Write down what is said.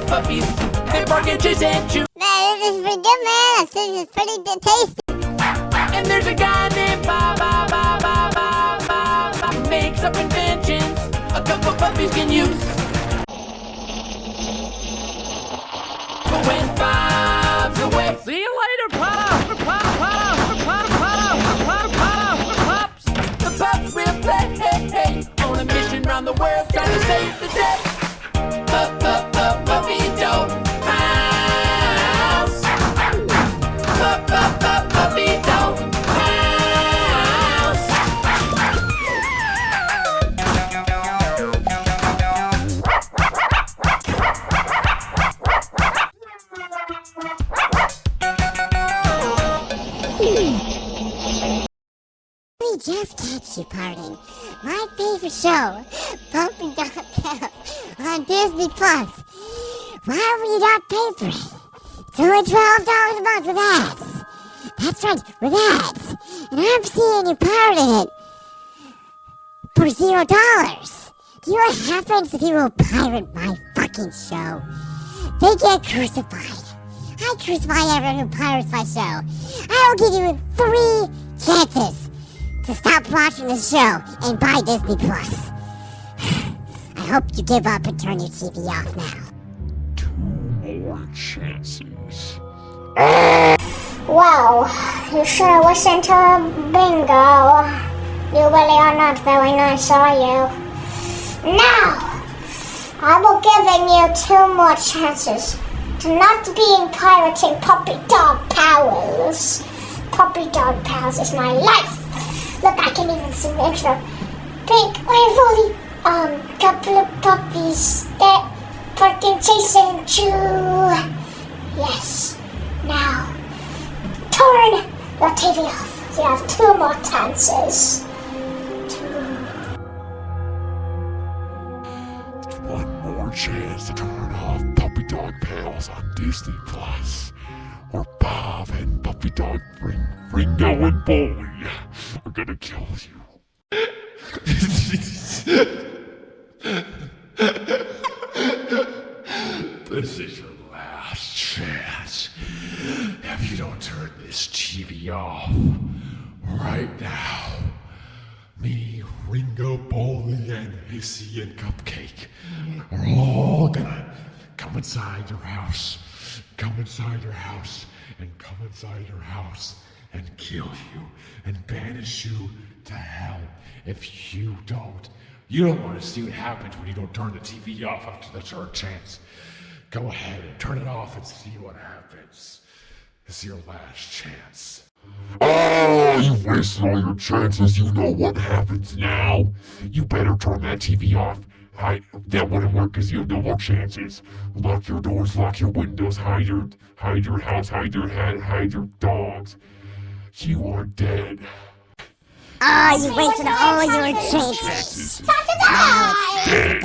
Puppies, they bark and chase and chew. Man, this is pretty good, man. This is pretty tasty. And there's a guy named Bob, who makes up inventions a couple puppies can use. But when Bob's away, see you later, pups. The pups will play on a mission round the world trying to save the day. Puppy dog house. Puppy dog house. We just catch you parting. My favorite show, Puppy Dog House, on Disney Plus. Why would you not pay for it? It's only $12 a month with ads. That's right, with ads. And I'm seeing you pirating it for $0. Do you know what happens if you will pirate my fucking show? They get crucified. I crucify everyone who pirates my show. I will give you 3 chances to stop watching the show and buy Disney Plus. I hope you give up and turn your TV off now. 2 more chances. Wow, you should have listened to Bingo. You really are not very nice, are you? Now, I will give you 2 more chances to not being pirating Puppy Dog Pals. Puppy Dog Pals is my life. Look, I can even sing the intro. Pink, wave couple of puppies that fucking chasing you. Yes. Now, turn your TV off. You have 2 more chances. 1 more chance to turn off Puppy Dog Pals on Disney Plus, or Bob and Puppy Dog Ringo and Bolly are gonna kill you. This is your last chance. If you don't turn this TV off right now, me, Ringo, Bolly, and Hissy and Cupcake are all gonna come inside your house, and come inside your house and kill you and banish you to hell if you don't. You don't want to see what happens when you don't turn the TV off after the 3rd chance. Go ahead and turn it off and see what happens. This is your last chance. Oh, you've wasted all your chances. You know what happens now. You better turn that TV off. That wouldn't work because you have no more chances. Lock your doors, lock your windows, hide your house, hide your head, hide your dogs. You are dead. Oh, you wasted all your chances. Time to die! Dead.